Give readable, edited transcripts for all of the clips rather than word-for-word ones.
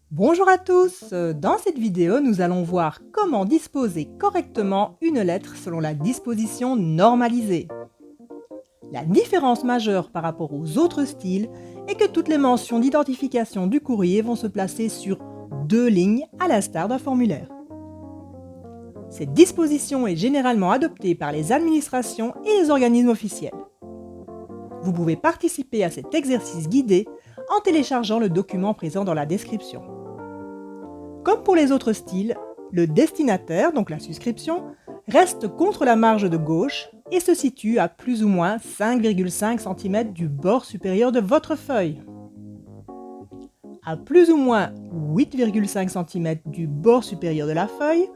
Bonjour à tous, dans cette vidéo nous allons voir comment disposer correctement une lettre selon la disposition normalisée. La différence majeure par rapport aux autres styles est que toutes les mentions d'identification du courrier vont se placer sur 2 lignes à l'instar d'un formulaire. Cette disposition est généralement adoptée par les administrations et les organismes officiels. Vous pouvez participer à cet exercice guidé en téléchargeant le document présent dans la description. Comme pour les autres styles, le destinataire, donc la souscription, reste contre la marge de gauche et se situe à plus ou moins 5,5 cm du bord supérieur de votre feuille. À plus ou moins 8,5 cm du bord supérieur de la feuille,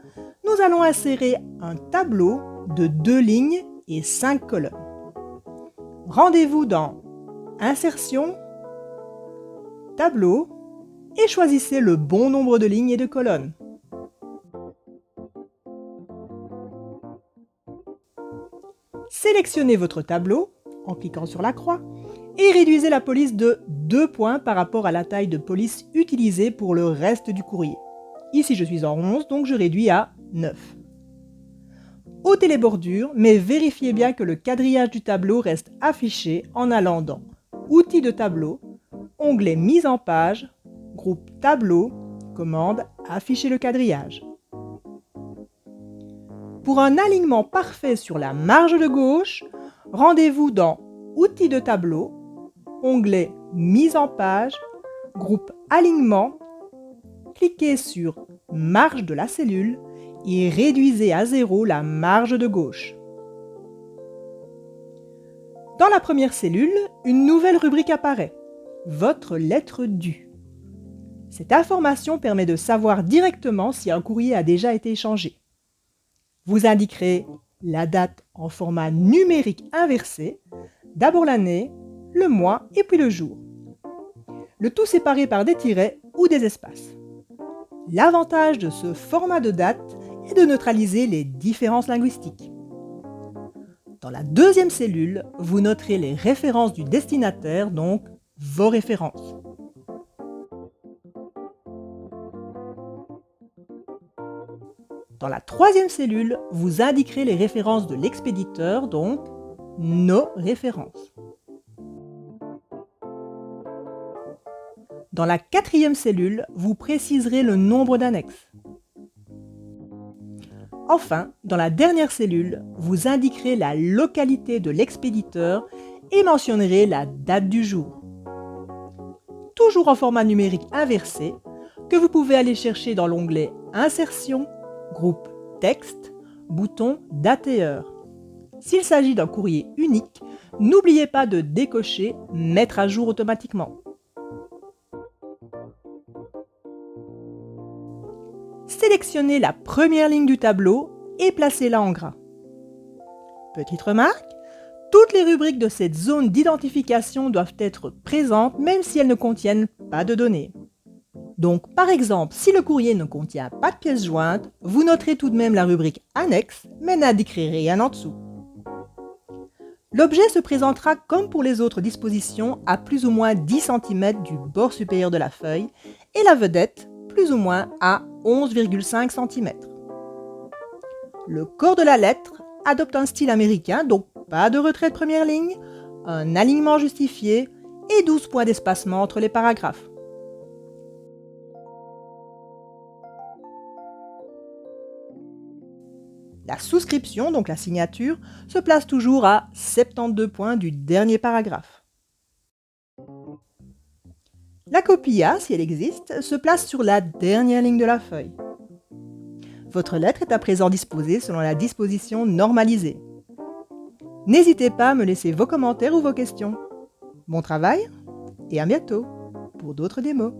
nous allons insérer un tableau de 2 lignes et 5 colonnes. Rendez-vous dans Insertion, Tableau, et choisissez le bon nombre de lignes et de colonnes. Sélectionnez votre tableau en cliquant sur la croix et réduisez la police de 2 points par rapport à la taille de police utilisée pour le reste du courrier. Ici je suis en 11, donc je réduis à 9. Ôtez les bordures, mais vérifiez bien que le quadrillage du tableau reste affiché en allant dans Outils de tableau, onglet Mise en page, groupe Tableau, commande Afficher le quadrillage. Pour un alignement parfait sur la marge de gauche, rendez-vous dans Outils de tableau, onglet Mise en page, groupe Alignement, cliquez sur Marge de la cellule et réduisez à 0 la marge de gauche. Dans la première cellule, une nouvelle rubrique apparaît, Votre lettre due. Cette information permet de savoir directement si un courrier a déjà été échangé. Vous indiquerez la date en format numérique inversé, d'abord l'année, le mois et puis le jour. Le tout séparé par des tirets ou des espaces. L'avantage de ce format de date est de neutraliser les différences linguistiques. Dans la deuxième cellule, vous noterez les références du destinataire, donc vos références. Dans la troisième cellule, vous indiquerez les références de l'expéditeur, donc nos références. Dans la quatrième cellule, vous préciserez le nombre d'annexes. Enfin, dans la dernière cellule, vous indiquerez la localité de l'expéditeur et mentionnerez la date du jour. Toujours en format numérique inversé, que vous pouvez aller chercher dans l'onglet Insertion, groupe Texte, bouton Date et heure. S'il s'agit d'un courrier unique, n'oubliez pas de décocher Mettre à jour automatiquement. Sélectionnez la première ligne du tableau et placez-la en gras. Petite remarque, toutes les rubriques de cette zone d'identification doivent être présentes même si elles ne contiennent pas de données. Donc, par exemple, si le courrier ne contient pas de pièce jointe, vous noterez tout de même la rubrique Annexe, mais n'indiquerez rien en dessous. L'objet se présentera comme pour les autres dispositions à plus ou moins 10 cm du bord supérieur de la feuille et la vedette plus ou moins à 11,5 cm. Le corps de la lettre adopte un style américain, donc pas de retrait de première ligne, un alignement justifié et 12 points d'espacement entre les paragraphes. La souscription, donc la signature, se place toujours à 72 points du dernier paragraphe. La copie A, si elle existe, se place sur la dernière ligne de la feuille. Votre lettre est à présent disposée selon la disposition normalisée. N'hésitez pas à me laisser vos commentaires ou vos questions. Bon travail et à bientôt pour d'autres démos.